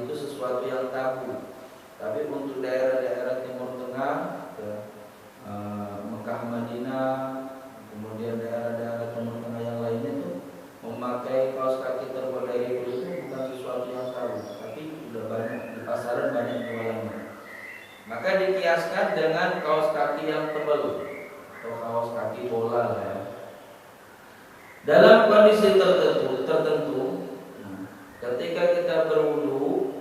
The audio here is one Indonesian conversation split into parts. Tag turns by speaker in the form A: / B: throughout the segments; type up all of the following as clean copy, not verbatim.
A: itu sesuatu yang tabu. Tapi untuk daerah-daerah Timur Tengah, Mekah, Madinah, kemudian daerah-daerah Timur Tengah yang lainnya itu memakai kaos kaki terbuat dari kulit itu bukan sesuatu yang tabu, tapi sudah banyak di pasaran, banyak jualannya. Maka dikiaskan dengan kaos kaki yang tebal atau kaos kaki bola lah ya. Dalam kondisi tertentu, ketika kita berwudu,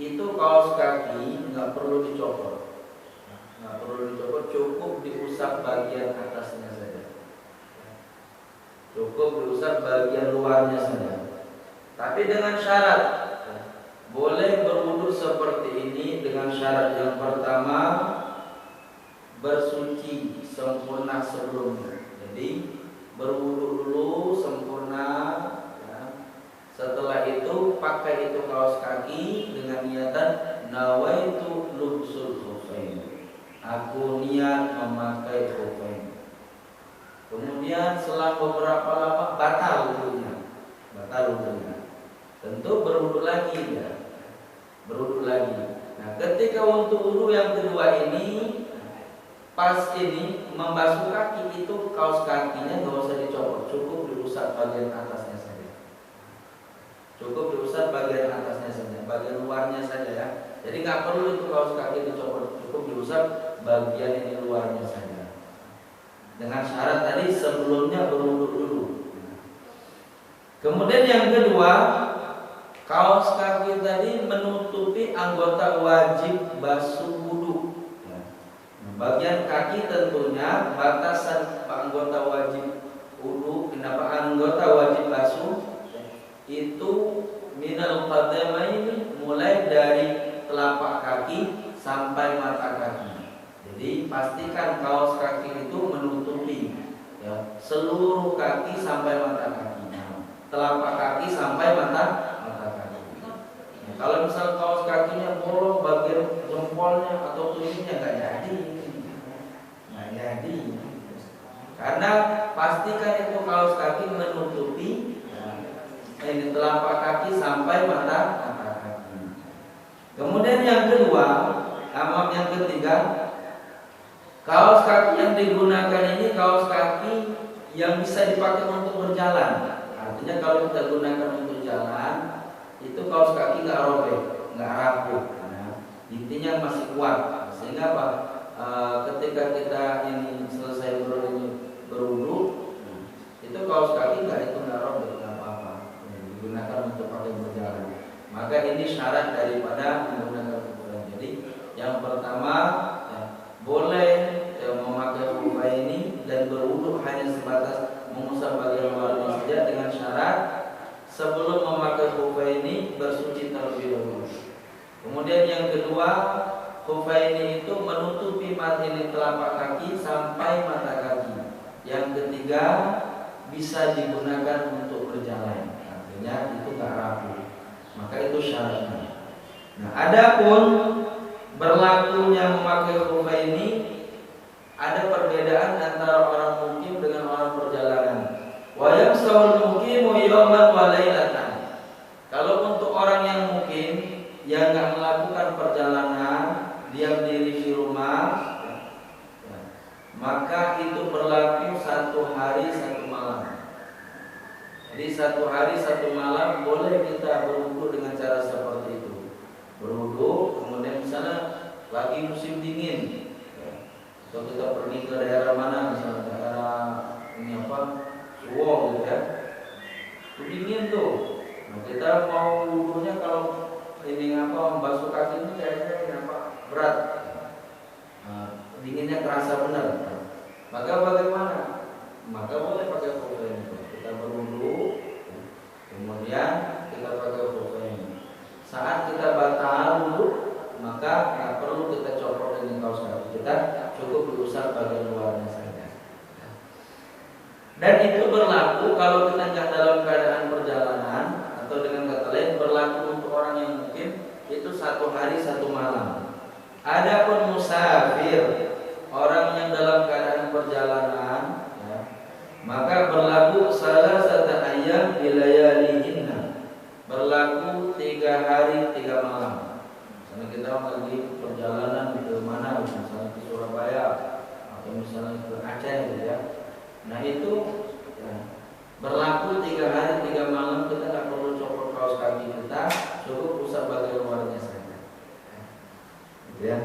A: itu kaos kaki nggak perlu dicopot, cukup diusap bagian atasnya saja, cukup diusap bagian luarnya saja. Tapi dengan syarat, boleh berwudu seperti ini dengan syarat yang pertama, bersuci sempurna sebelumnya. Jadi berwudu dulu sempurna ya. Setelah itu pakai itu kaos kaki dengan niatan nawaitu lubsul khufain, aku niat memakai khufain. Kemudian selang beberapa lama batal wudunya. Tentu berwudu lagi ya. Nah, ketika untuk wudu yang kedua ini, pas ini membasuh kaki itu kaos kakinya nggak usah dicopot, cukup diusap bagian atasnya saja. Bagian luarnya saja ya. Jadi nggak perlu itu kaos kaki dicopot, cukup diusap bagian ini luarnya saja. Dengan syarat tadi sebelumnya berwudu dulu. Kemudian yang kedua, kaos kaki tadi menutupi anggota wajib basuh wudu. Bagian kaki tentunya batasan anggota wajib wudu, kenapa anggota wajib basuh itu minal qadamaini, mulai dari telapak kaki sampai mata kaki. Jadi pastikan kaos kaki itu menutupi ya, seluruh kaki sampai mata kaki. Telapak kaki sampai mata kaki. Nah, kalau misal kaos kakinya bolong bagian jempolnya atau tulingnya nggak jadi. Karena pastikan itu kaos kaki menutupi ini telapak kaki sampai mata kaki. Kemudian yang ketiga, kaos kaki yang digunakan ini kaos kaki yang bisa dipakai untuk berjalan. Artinya kalau kita gunakan untuk jalan, itu kaos kaki nggak robek, nggak rapuh, intinya masih kuat. Sehingga apa? Ketika kita ini selesai berwudu, itu kaos kaki nggak robek, nggak apa-apa, digunakan untuk pakai berjalan. Maka ini syarat daripada menggunakan ukuran. Jadi yang pertama boleh memakai khufain ini dan berwudu hanya sebatas mengusap bagian luarnya saja, dengan syarat sebelum memakai khufain ini bersuci terlebih dahulu. Kemudian yang kedua, khufain itu menutupi ini telapak kaki sampai mata kaki. Yang ketiga, bisa digunakan untuk berjalan, artinya itu nggak rapuh. Maka itu syaratnya. Nah, adapun berlakunya memakai khufain ini ada perbedaan antara orang mukim dengan orang perjalanan. Wa yamsahul mukimu yawman wa lailatan. Kalau untuk orang yang mukim yang nggak melakukan perjalanan, diam diri di rumah, maka itu berlaku 1 hari 1 malam. Jadi 1 hari 1 malam boleh kita berwudu dengan cara seperti itu. Berwudu, kemudian misalnya lagi musim dingin, atau kita pergi ke daerah mana, misalnya daerah ini Suwo gitu ya, itu dingin tuh. Nah, kita mau wudunya kalau ini membasuh kaki ini kayaknya berat, dinginnya terasa benar. Maka bagaimana? Maka boleh pakai khufain itu. Kita berwudu, kemudian kita pakai khufain. Saat kita batal wudu, maka nggak perlu kita copot dengan kaos kaki kita, cukup diusap bagian luarnya saja. Dan itu berlaku kalau kita nggak dalam keadaan perjalanan, atau dengan kata lain berlaku untuk orang yang mungkin itu 1 hari 1 malam. Adapun musafir, orang yang dalam keadaan perjalanan, maka berlaku salasata ayyam bilayalihinna, berlaku 3 hari 3 malam. Karena kita lagi perjalanan ke mana, misalnya ke Surabaya atau misalnya ke Aceh gitu ya. Nah itu ya, berlaku 3 hari 3 malam, kita nggak perlu copot kaos kaki kita, cukup usap bagian luarnya saja. Gitu ya.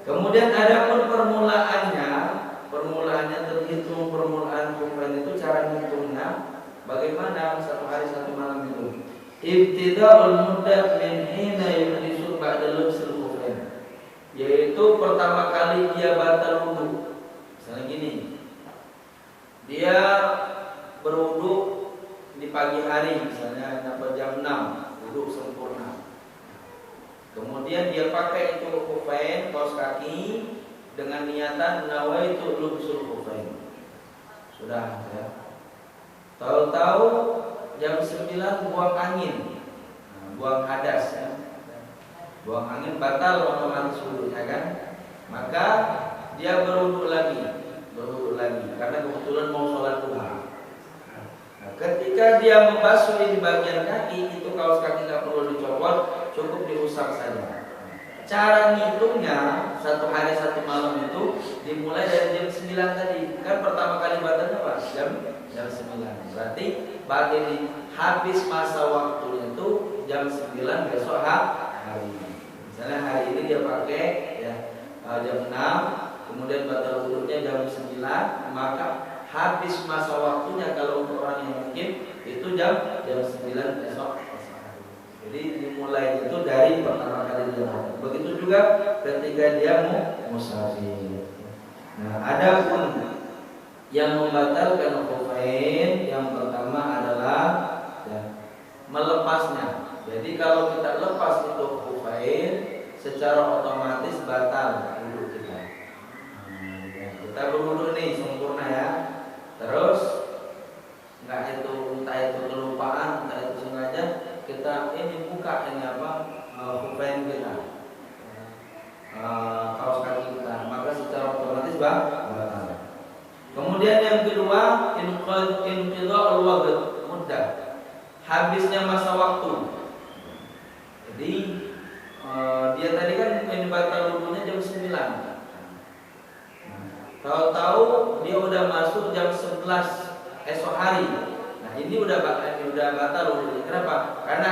A: Kemudian ada pun permulaannya terhitung permulaan kufain itu cara ngitungnya bagaimana 1 hari 1 malam itu. Ibtida'ul muddat min hina yuhdisu ba'da lubsil kufain, yaitu pertama kali dia batal wudu. Misalnya gini, dia berwudu di pagi hari, misalnya sampai jam 6, wudu sempurna. Kemudian dia pakai itu kufain, kaos kaki, dengan niatan nawaitu lubsul kufain. Sudah ya. Tahu-tahu jam 9 buang angin, buang hadas ya. Buang angin batal otomatis wudunya kan. Maka dia berwudu lagi karena kebetulan mau sholat duha. Nah, ketika dia membasuh di bagian kaki, itu kaos kaki nggak perlu dicopot, cukup diusap saja. Cara ngitungnya 1 hari 1 malam itu dimulai dari jam 9 tadi. Kan pertama kali batalnya apa? Jam 9. Berarti batin habis masa waktunya itu jam 9 besok hari. Misalnya hari ini dia pakai ya jam 6, kemudian batal wudunya jam 9, maka habis masa waktunya kalau untuk orang yang mungkin itu jam 9 besok. Jadi dimulai itu dari pertama kali dia. Begitu juga ketika dia musafir. Nah, ada pun yang membatalkan kufain, yang pertama adalah ya, melepasnya. Jadi kalau kita lepas itu kufain, secara otomatis batal wudu kita. Kita berwudu nih sempurna ya. Terus entah itu kelupaan, entah itu sengaja, kita ini buka ini kufain kita, kaos kaki kita, maka secara otomatis batal. Kemudian yang kedua, inqidha'ul waqt muddah, habisnya masa waktu. Jadi dia tadi kan ini batal wudunya jam 9. Tahu-tahu dia udah masuk jam 11 esok hari. Nah, ini udah batal wudunya. Kenapa? Karena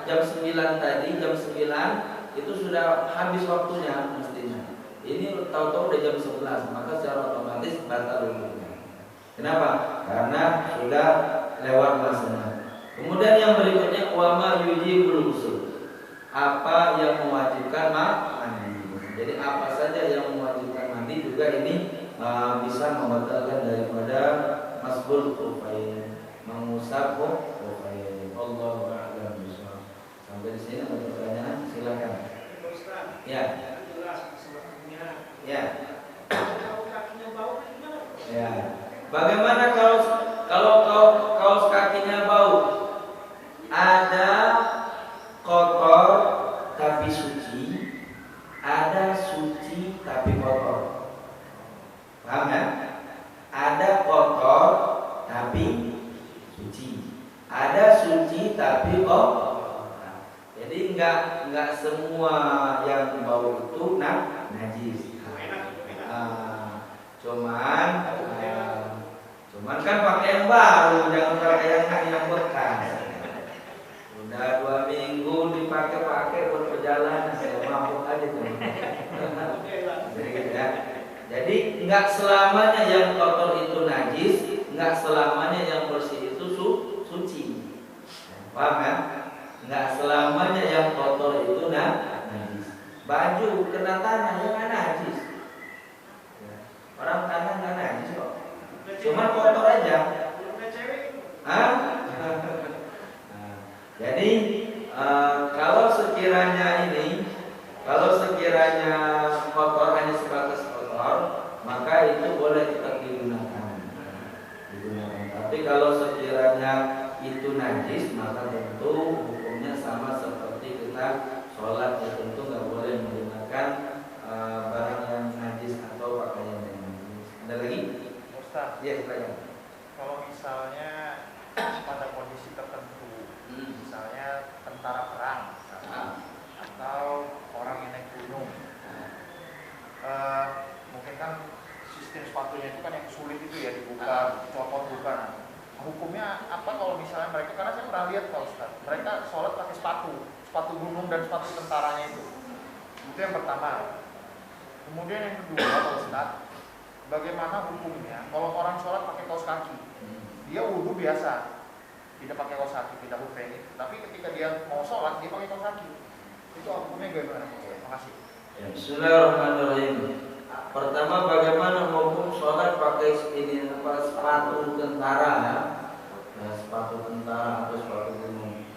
A: jam 9 tadi, jam 9 itu sudah habis waktunya mestinya. Ini tahu-tahu udah jam 11, maka secara otomatis batal wudunya. Kenapa? Karena sudah lewat masanya. Kemudian yang berikutnya wama yujibul ghusl. Apa yang mewajibkan mandi. Jadi apa saja yang mewajibkan mandi juga ini bisa membatalkan daripada masbul kufain, mengusap kufain. Allahu a'lam bishawab. Sampai di sini ada pertanyaan, silakan. Ya. Ya. Ya. Bagaimana kalau kaos kakinya bau? Ada kotor tapi suci, ada suci tapi kotor. Paham ya? Ada kotor tapi suci, ada suci tapi kotor. Jadi enggak semua yang bau itu najis. Cuman kan pakai yang baru, jangan pakai yang bekas. Udah 2 minggu dipakai buat perjalanan, saya mabuk aja tuh. Jadi enggak selamanya yang kotor itu najis, enggak selamanya yang bersih itu suci. Paham kan? Enggak selamanya yang kotor itu najis. Baju kena tanah ya kan najis. Orang tanah enggak najis kok. Cuma kotor aja. Hah? Jadi kalau sekiranya kotor hanya sebatas kotor, maka itu boleh tetap digunakan. Tapi kalau sekiranya itu najis, maka tentu hukumnya sama seperti kita sholat, ya tentu nggak boleh menggunakan barang yang najis atau pakaian yang najis. Ada lagi?
B: Ustaz.
A: Ya, silakan.
B: Kalau misalnya pada kondisi tertentu, misalnya tentara perang, atau orang yang naik mereka, karena saya pernah lihat Pak Ustaz, mereka sholat pakai sepatu gunung dan sepatu tentaranya itu yang pertama. Kemudian yang kedua Pak Ustaz, bagaimana hukumnya kalau orang sholat pakai kaos kaki? Dia wudhu biasa, tidak pakai kaos kaki, tidak hukum, tapi ketika dia mau sholat dia pakai kaos kaki. Itu hukumnya bagaimana? Terima kasih.
A: Ya, Bismillahirrahmanirrahim. Pertama, bagaimana hukum sholat pakai sepatu tentara ya? Ya, sepatu tentara atau sepatu gunung.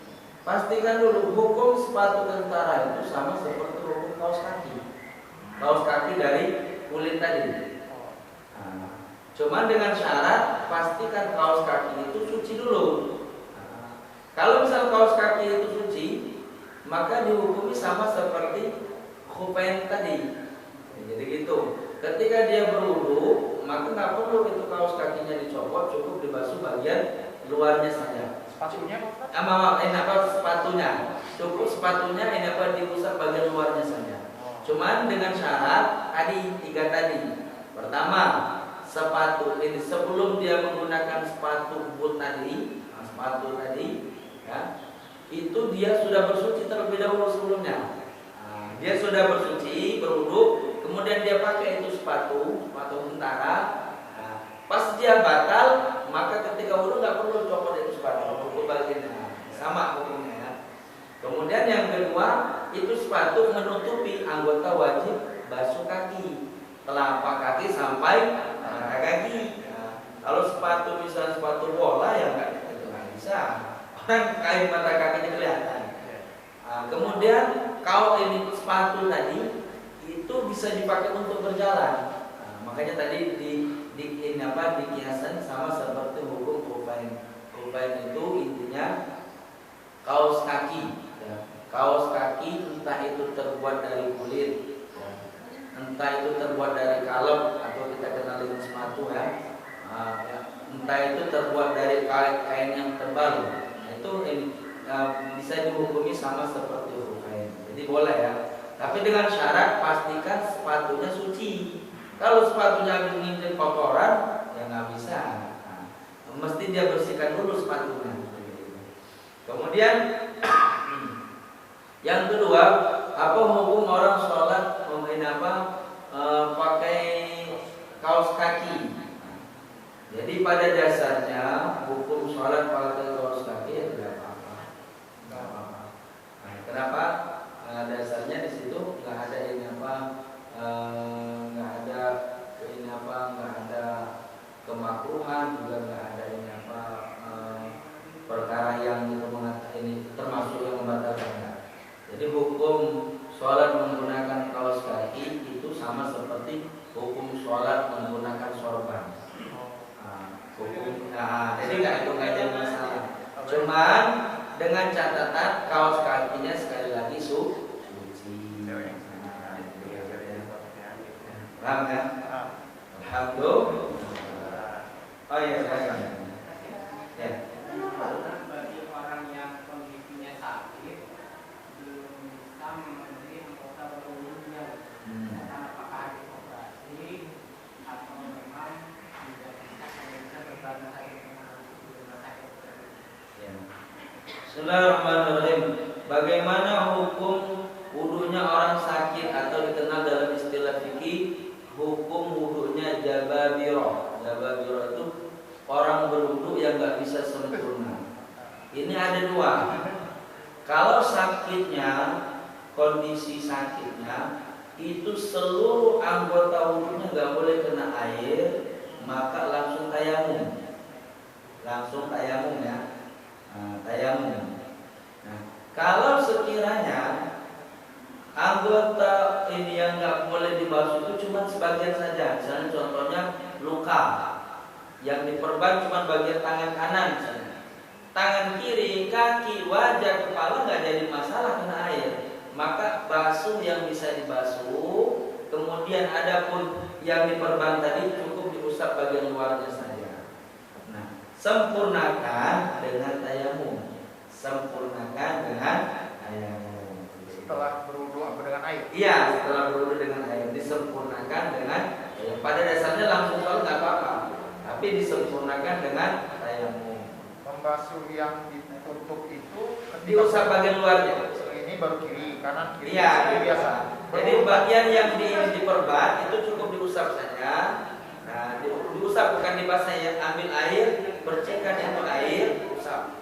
A: Pastikan dulu hukum sepatu tentara itu sama seperti hukum kaos kaki. Kaos kaki dari kulit tadi. Nah, cuman dengan syarat pastikan kaos kaki itu suci dulu. Nah, kalau misal kaos kaki itu suci, maka dihukumi sama seperti khufain tadi. Ya, jadi gitu. Ketika dia berwudu, maka nggak perlu itu kaos kakinya dicopot, cukup dibasuh bagian luarnya saja.
B: Sepatunya Pak?
A: Sepatunya. Cukup sepatunya diusap bagian luarnya saja. Cuman dengan syarat tadi 3 tadi. Pertama, sepatu ini sebelum dia menggunakan sepatu boot tadi, sepatu tadi, ya, itu dia sudah bersuci terlebih dahulu sebelumnya. Dia sudah bersuci, berwudu, kemudian dia pakai itu sepatu tentara. Nah, pas dia batal, maka ketika wudu nggak perlu copot itu sepatu, cukup bagiannya, sama hukumnya ya. Kemudian yang kedua, itu sepatu menutupi anggota wajib basuh kaki, telapak kaki sampai mata kaki. Nah, kalau sepatu misalnya sepatu bola ya nggak bisa, orang kain mata kakinya kelihatan. Nah, kemudian kalau ini sepatu tadi itu bisa dipakai untuk berjalan. Nah, makanya tadi dikiasan sama seperti hukum khufain. Khufain itu intinya kaos kaki. Ya. Kaos kaki entah itu terbuat dari kulit, ya, entah itu terbuat dari kalung atau kita kenal dengan sepatu ya. Ya. Entah itu terbuat dari kain yang tebal. Nah, itu bisa dihukumi sama seperti khufain. Jadi boleh ya. Tapi dengan syarat pastikan sepatunya suci. Kalau sepatunya menginjak kotoran, ya nggak bisa. Nah, mesti dia bersihkan dulu sepatunya. Kemudian yang kedua, apa hukum orang sholat pakai kaos kaki? Jadi pada dasarnya hukum sholat pakai kaos kaki ya tidak apa-apa. Nah, kenapa? Dasarnya di situ nggak ada nggak ada kemakruhan, juga nggak ada perkara yang itu ini termasuk yang membatalkan. Jadi hukum sholat menggunakan kaos kaki itu sama seperti hukum sholat menggunakan sorban. Jadi nggak jadi masalah. Cuman dengan catatan kaos kakinya sekali lagi suci. Paham ya? Alhamdulillah. Oh iya, silakan. Ya.
C: Bagi orang yang kondisinya sakit belum bisa memenuhi anggota tubuhnya, apakah dioperasi atau memang tidak bisa berbadan sakit rumah sakit?
A: Bismillahirrahmanirrahim. Bagaimana hukum wudunya orang sakit atau dikenal dalam istilah fikih hukum wudunya jababiro. Jababiro itu orang berwudu yang nggak bisa sempurna. Ini ada 2. Kalau sakitnya, kondisi sakitnya itu seluruh anggota wudunya nggak boleh kena air, maka langsung tayamum. Langsung tayamum ya. Tayamum. Nah, kalau sekiranya anggota ini yang nggak boleh dibasuh itu cuma sebagian saja, misalnya contohnya luka yang diperban cuma bagian tangan kanan misalnya. Tangan kiri, kaki, wajah, kepala nggak jadi masalah kena air, maka basuh yang bisa dibasuh. Kemudian ada pun yang diperban tadi cukup diusap bagian luarnya saja. Nah, sempurnakan dengan tayamum. Sempurnakan dengan tayamum.
B: Setelah berwudu dengan air.
A: Iya, setelah berwudu dengan air disempurnakan dengan pada dasarnya langsung sholat nggak apa-apa, tapi disempurnakan dengan tayamum.
B: Membasuh yang ditutup itu
A: Diusap bagian luarnya.
B: ini baru kiri, kanan kiri.
A: Iya,
B: Seperti biasa.
A: Jadi bagian yang diperban itu cukup diusap saja. Nah, diusap bukan dibasahi, ya. Ambil air, bersihkan itu air, usap.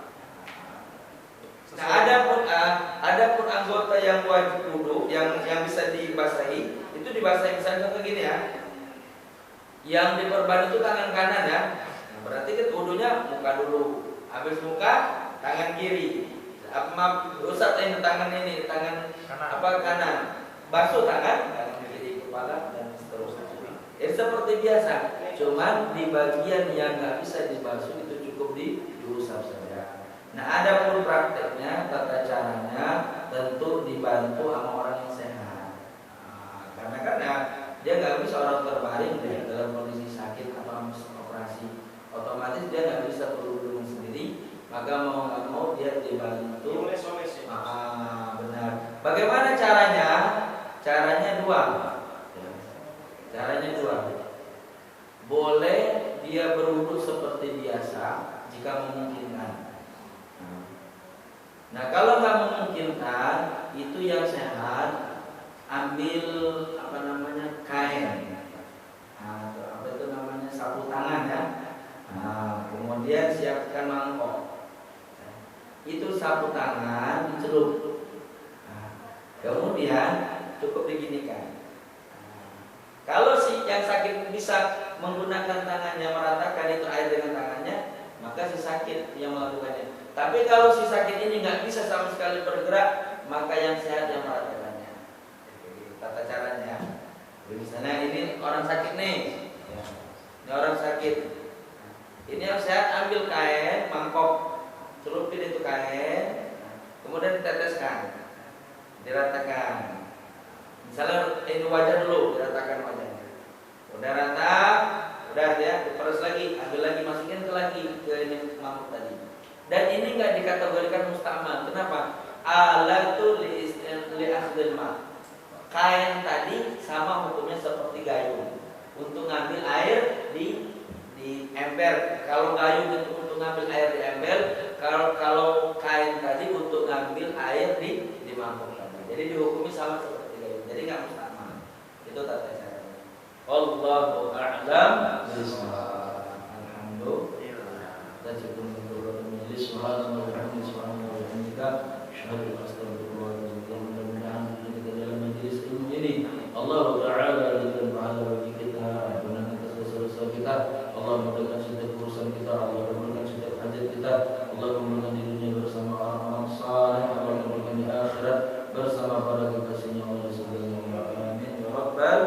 A: Nah, adapun anggota yang wajib wudu yang bisa dibasahi itu dibasahi, misalnya contoh gini ya. Yang diperban itu tangan kanan ya. Nah, berarti kan wudunya muka dulu. Habis muka, tangan kiri. Usap ini tangan kanan. Basuh tangan kiri, kepala dan seterusnya. Ya seperti biasa. Cuman di bagian yang nggak bisa dibasuh itu cukup diusap saja. Nah, ada pun prakteknya, tata caranya tentu dibantu sama orang yang sehat. Karena kan ya, dia nggak bisa orang terbaring deh, dalam kondisi sakit atau operasi, otomatis dia nggak bisa berwudu sendiri, maka mau nggak mau dia dibantu. Benar. Bagaimana caranya? Caranya dua. Boleh dia berwudu seperti biasa jika memungkinkan. Nah, kalau nggak memungkinkan, itu yang sehat ambil kain, sapu tangan ya. Kemudian siapkan mangkok. Itu sapu tangan dicelup. Kemudian cukup diginikan. Kalau si yang sakit bisa menggunakan tangannya meratakan itu air dengan tangannya, maka si sakit yang melakukannya. Tapi kalau si sakit ini nggak bisa sama sekali bergerak, maka yang sehat yang meratakannya. Tata caranya. Misalnya ini orang sakit nih, ini orang sakit. Ini yang sehat ambil kain, mangkok, celupin itu kain, kemudian diteteskan, diratakan. Misalnya ini wajah dulu, diratakan wajahnya. Udah rata, udah ya, diperes lagi, ambil lagi, masukin ke ini mangkok tadi. Dan ini nggak dikategorikan mustamal. Kenapa? Alatu li akhdil ma. Kain tadi sama hukumnya seperti gayung. Untuk ngambil air di ember. Kalau gayung itu untuk ngambil air di ember, kalau kain tadi untuk ngambil air di mangkok tadi. Jadi dihukumi sama seperti gayung. Jadi nggak mustamal. Itu tata caranya. Allahu a'lam bishawab. Alhamdulillah. Dan cukup subhanallah wa bihamdihi subhanallah wa bihamdika asyhadu an la ilaha illa anta mudah-mudahan kita dalam majelis ilmu ini Allah Ta'ala berikan pahala bagi kita, ampunkan dosa-dosa kita, Allah mudahkan setiap urusan kita, Allah mudahkan setiap hajat kita, Allah mudahkan di dunia bersama orang-orang saleh, Allah mudahkan di akhirat bersama para kekasihnya Allah subhanahu wa ta'ala. Amin ya rabbal